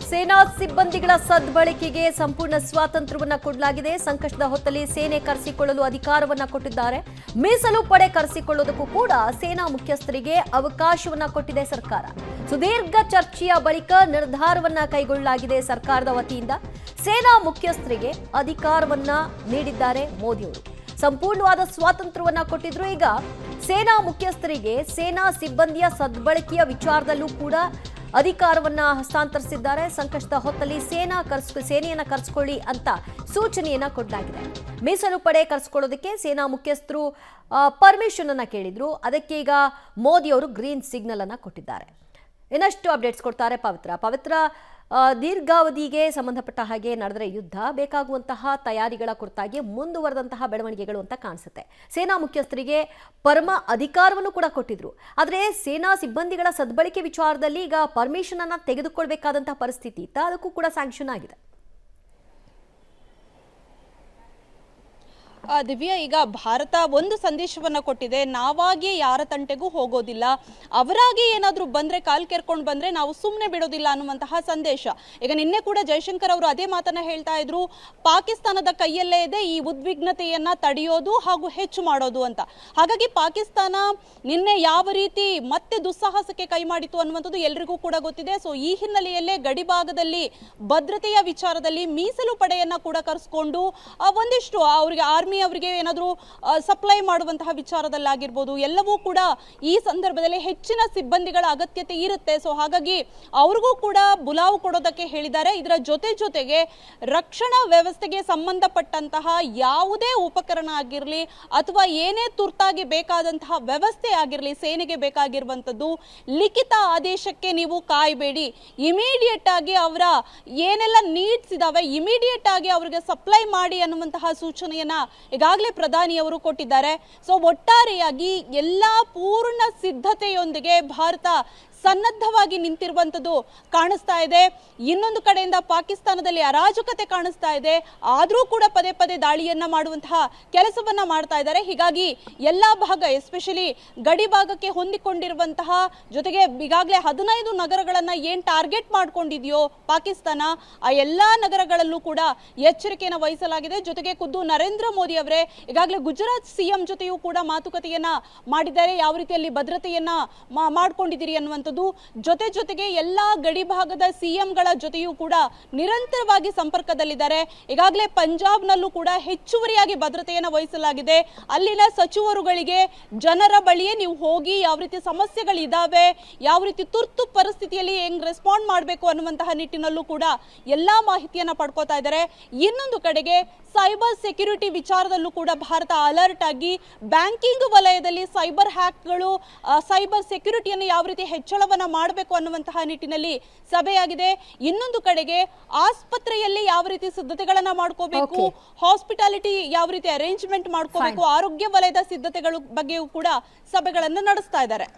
ಸೇನಾ ಸಿಬ್ಬಂದಿಗಳ ಸದ್ಬಳಕೆಗೆ ಸಂಪೂರ್ಣ ಸ್ವಾತಂತ್ರ್ಯವನ್ನ ಕೊಡಲಾಗಿದೆ. ಸಂಕಷ್ಟದ ಹೊತ್ತಲ್ಲಿ ಸೇನೆ ಕರೆಸಿಕೊಳ್ಳಲು ಅಧಿಕಾರವನ್ನ ಕೊಟ್ಟಿದ್ದಾರೆ. ಮೀಸಲು ಪಡೆ ಕರೆಸಿಕೊಳ್ಳುವುದಕ್ಕೂ ಕೂಡ ಸೇನಾ ಮುಖ್ಯಸ್ಥರಿಗೆ ಅವಕಾಶವನ್ನ ಕೊಟ್ಟಿದೆ ಸರ್ಕಾರ. ಸುದೀರ್ಘ ಚರ್ಚೆಯ ಬಳಿಕ ನಿರ್ಧಾರವನ್ನ ಕೈಗೊಳ್ಳಲಾಗಿದೆ ಸರ್ಕಾರದ ವತಿಯಿಂದ. ಸೇನಾ ಮುಖ್ಯಸ್ಥರಿಗೆ ಅಧಿಕಾರವನ್ನ ನೀಡಿದ್ದಾರೆ ಮೋದಿಯವರು. ಸಂಪೂರ್ಣವಾದ ಸ್ವಾತಂತ್ರ್ಯವನ್ನ ಕೊಟ್ಟಿದ್ರು. ಈಗ ಸೇನಾ ಮುಖ್ಯಸ್ಥರಿಗೆ ಸೇನಾ ಸಿಬ್ಬಂದಿಯ ಸದ್ಬಳಕೆಯ ವಿಚಾರದಲ್ಲೂ ಕೂಡ ಅಧಿಕಾರವನ್ನ ಹಸ್ತಾಂತರಿಸಿದ್ದಾರೆ. ಸಂಕಷ್ಟದ ಹೊತ್ತಲ್ಲಿ ಸೇನೆಯನ್ನ ಕರೆಸಿಕೊಳ್ಳಿ ಅಂತ ಸೂಚನೆಯನ್ನ ಕೊಡಲಾಗಿದೆ. ಮೀಸಲು ಪಡೆ ಕರೆಸಿಕೊಳ್ಳೋದಕ್ಕೆ ಸೇನಾ ಮುಖ್ಯಸ್ಥರು ಪರ್ಮಿಷನ್ ಅನ್ನ ಕೇಳಿದ್ರು. ಅದಕ್ಕೆ ಈಗ ಮೋದಿ ಅವರು ಗ್ರೀನ್ ಸಿಗ್ನಲ್ ಅನ್ನ ಕೊಟ್ಟಿದ್ದಾರೆ. ಇನ್ನಷ್ಟು ಅಪ್ಡೇಟ್ಸ್ ಕೊಡ್ತಾರೆ ಪವಿತ್ರ. ದೀರ್ಘಾವಧಿಗೆ ಸಂಬಂಧಪಟ್ಟ ಹಾಗೆ ನಡೆದರೆ ಯುದ್ಧ ಬೇಕಾಗುವಂತಹ ತಯಾರಿಗಳ ಕುರಿತಾಗಿ ಮುಂದುವರೆದಂತಹ ಬೆಳವಣಿಗೆಗಳು ಅಂತ ಕಾಣಿಸುತ್ತೆ. ಸೇನಾ ಮುಖ್ಯಸ್ಥರಿಗೆ ಪರಮ ಅಧಿಕಾರವನ್ನು ಕೂಡ ಕೊಟ್ಟಿದ್ರು. ಆದರೆ ಸೇನಾ ಸಿಬ್ಬಂದಿಗಳ ಸದ್ಬಳಕೆ ವಿಚಾರದಲ್ಲಿ ಈಗ ಪರ್ಮಿಷನ್ ಅನ್ನ ತೆಗೆದುಕೊಳ್ಬೇಕಾದಂತಹ ಪರಿಸ್ಥಿತಿ ಇತ್ತು. ಅದಕ್ಕೂ ಕೂಡ ಸ್ಯಾಂಕ್ಷನ್ ಆಗಿದೆ. ದಿವ್ಯಾ, ಈಗ ಭಾರತ ಒಂದು ಸಂದೇಶವನ್ನ ಕೊಟ್ಟಿದೆ. ನಾವಾಗಿ ಯಾರ ತಂಟೆಗೂ ಹೋಗೋದಿಲ್ಲ, ಅವರಾಗಿ ಏನಾದ್ರೂ ಬಂದ್ರೆ ಕಾಲ್ ಕೆರ್ಕೊಂಡು ಬಂದ್ರೆ ನಾವು ಸುಮ್ಮನೆ ಬಿಡೋದಿಲ್ಲ ಅನ್ನುವಂತಹ ಸಂದೇಶ. ಈಗ ನಿನ್ನೆ ಕೂಡ ಜೈಶಂಕರ್ ಅವರು ಅದೇ ಮಾತನ್ನ ಹೇಳ್ತಾ ಇದ್ರು. ಪಾಕಿಸ್ತಾನದ ಕೈಯಲ್ಲೇ ಇದೆ ಈ ಉದ್ವಿಗ್ನತೆಯನ್ನ ತಡೆಯೋದು ಹಾಗೂ ಹೆಚ್ಚು ಮಾಡೋದು ಅಂತ. ಹಾಗಾಗಿ ಪಾಕಿಸ್ತಾನ ನಿನ್ನೆ ಯಾವ ರೀತಿ ಮತ್ತೆ ದುಸ್ಸಾಹಸಕ್ಕೆ ಕೈ ಮಾಡಿತು ಅನ್ನುವಂಥದ್ದು ಎಲ್ರಿಗೂ ಕೂಡ ಗೊತ್ತಿದೆ. ಸೊ ಈ ಹಿನ್ನೆಲೆಯಲ್ಲೇ ಗಡಿ ಭಾಗದಲ್ಲಿ ಭದ್ರತೆಯ ವಿಚಾರದಲ್ಲಿ ಮೀಸಲು ಪಡೆಯನ್ನ ಕೂಡ ಕರೆಸ್ಕೊಂಡು ಒಂದಿಷ್ಟು ಅವರಿಗೆ ಆರ್ಮಿ ಅವರಿಗೆ ಏನಾದರೂ ಸಪ್ಲೈ ಮಾಡುವಂತಹ ವಿಚಾರದಲ್ಲಾಗಿರ್ಬೋದು, ಎಲ್ಲವೂ ಕೂಡ ಈ ಸಂದರ್ಭದಲ್ಲಿ ಹೆಚ್ಚಿನ ಸಿಬ್ಬಂದಿಗಳ ಅಗತ್ಯತೆ ಇರುತ್ತೆ. ಸೊ ಹಾಗಾಗಿ ಅವ್ರಿಗೂ ಕೂಡ ಬುಲಾವು ಕೊಡೋದಕ್ಕೆ ಹೇಳಿದ್ದಾರೆ. ಇದರ ಜೊತೆಗೆ ರಕ್ಷಣಾ ವ್ಯವಸ್ಥೆಗೆ ಸಂಬಂಧಪಟ್ಟಂತಹ ಯಾವುದೇ ಉಪಕರಣ ಆಗಿರಲಿ ಅಥವಾ ಏನೇ ತುರ್ತಾಗಿ ಬೇಕಾದಂತಹ ವ್ಯವಸ್ಥೆ ಆಗಿರಲಿ, ಸೇನೆಗೆ ಬೇಕಾಗಿರುವಂಥದ್ದು ಲಿಖಿತ ಆದೇಶಕ್ಕೆ ನೀವು ಕಾಯಬೇಡಿ. ಇಮಿಡಿಯೇಟ್ ಆಗಿ ಅವರ ಏನೆಲ್ಲ ನೀಡ್ಸ್ ಇದಾವೆ ಇಮಿಡಿಯೇಟ್ ಆಗಿ ಅವರಿಗೆ ಸಪ್ಲೈ ಮಾಡಿ ಅನ್ನುವಂತಹ ಸೂಚನೆಯನ್ನ ಈಗಾಗಲೇ ಪ್ರಧಾನಿಯವರು ಕೊಟ್ಟಿದ್ದಾರೆ. ಸೊ ಒಟ್ಟಾರೆಯಾಗಿ ಎಲ್ಲಾ ಪೂರ್ಣ ಸಿದ್ಧತೆಯೊಂದಿಗೆ ಭಾರತ ಸನ್ನದ್ಧವಾಗಿ ನಿಂತಿರುವಂಥದ್ದು ಕಾಣಿಸ್ತಾ ಇದೆ. ಇನ್ನೊಂದು ಕಡೆಯಿಂದ ಪಾಕಿಸ್ತಾನದಲ್ಲಿ ಅರಾಜಕತೆ ಕಾಣಿಸ್ತಾ ಇದೆ. ಆದರೂ ಕೂಡ ಪದೇ ಪದೇ ದಾಳಿಯನ್ನ ಮಾಡುವಂತಹ ಕೆಲಸವನ್ನ ಮಾಡ್ತಾ ಇದ್ದಾರೆ. ಹೀಗಾಗಿ ಎಲ್ಲಾ ಭಾಗ ಎಸ್ಪೆಷಲಿ ಗಡಿ ಭಾಗಕ್ಕೆ ಹೊಂದಿಕೊಂಡಿರುವಂತಹ ಜೊತೆಗೆ ಈಗಾಗಲೇ 15 ನಗರಗಳನ್ನ ಏನ್ ಟಾರ್ಗೆಟ್ ಮಾಡ್ಕೊಂಡಿದೆಯೋ ಪಾಕಿಸ್ತಾನ, ಆ ಎಲ್ಲಾ ನಗರಗಳಲ್ಲೂ ಕೂಡ ಎಚ್ಚರಿಕೆಯನ್ನು ವಹಿಸಲಾಗಿದೆ. ಜೊತೆಗೆ ಖುದ್ದು ನರೇಂದ್ರ ಮೋದಿ ಅವರೇ ಈಗಾಗಲೇ ಗುಜರಾತ್ ಸಿಎಂ ಜೊತೆಯೂ ಕೂಡ ಮಾತುಕತೆಯನ್ನ ಮಾಡಿದ್ದಾರೆ. ಯಾವ ರೀತಿಯಲ್ಲಿ ಭದ್ರತೆಯನ್ನ ಮಾಡ್ಕೊಂಡಿದ್ದೀರಿ ಅನ್ನುವಂಥ ಜೊತೆಗೆ ಎಲ್ಲಾ ಗಡಿ ಭಾಗದ ಸಿಎಂಗಳ ಜೊತೆಯೂ ಕೂಡ ನಿರಂತರವಾಗಿ ಸಂಪರ್ಕದಲ್ಲಿದ್ದಾರೆ. ಈಗಾಗಲೇ ಪಂಜಾಬ್ನಲ್ಲೂ ಕೂಡ ಹೆಚ್ಚುವರಿಯಾಗಿ ಭದ್ರತೆಯನ್ನು ವಹಿಸಲಾಗಿದೆ. ಅಲ್ಲಿನ ಸಚಿವರುಗಳಿಗೆ ಜನರ ಬಳಿಯೇ ನೀವು ಹೋಗಿ ಯಾವ ರೀತಿ ಸಮಸ್ಯೆಗಳಿದಾವೆ, ಯಾವ ರೀತಿ ತುರ್ತು ಪರಿಸ್ಥಿತಿಯಲ್ಲಿ ಹೆಂಗ್ ರೆಸ್ಪಾಂಡ್ ಮಾಡಬೇಕು ಅನ್ನುವಂತಹ ನಿಟ್ಟಿನಲ್ಲೂ ಕೂಡ ಎಲ್ಲಾ ಮಾಹಿತಿಯನ್ನ ಪಡ್ಕೋತಾ ಇದ್ದಾರೆ. ಇನ್ನೊಂದು ಕಡೆಗೆ ಸೈಬರ್ ಸೆಕ್ಯೂರಿಟಿ ವಿಚಾರದಲ್ಲೂ ಕೂಡ ಭಾರತ ಅಲರ್ಟ್ ಆಗಿ ಬ್ಯಾಂಕಿಂಗ್ ವಲಯದಲ್ಲಿ ಸೈಬರ್ ಹ್ಯಾಕ್ಗಳು, ಸೈಬರ್ ಸೆಕ್ಯೂರಿಟಿಯನ್ನು ಯಾವ ರೀತಿ ಹೆಚ್ಚಳವನ್ನ ಮಾಡಬೇಕು ಅನ್ನುವಂತಹ ನಿಟ್ಟಿನಲ್ಲಿ ಸಭೆಯಾಗಿದೆ. ಇನ್ನೊಂದು ಕಡೆಗೆ ಆಸ್ಪತ್ರೆಯಲ್ಲಿ ಯಾವ ರೀತಿ ಸಿದ್ಧತೆಗಳನ್ನ ಮಾಡ್ಕೋಬೇಕು, ಹಾಸ್ಪಿಟಾಲಿಟಿ ಯಾವ ರೀತಿ ಅರೇಂಜ್ಮೆಂಟ್ ಮಾಡ್ಕೋಬೇಕು, ಆರೋಗ್ಯ ವಲಯದ ಸಿದ್ಧತೆಗಳ ಬಗ್ಗೆಯೂ ಕೂಡ ಸಭೆಗಳನ್ನು ನಡೆಸ್ತಾ ಇದ್ದಾರೆ.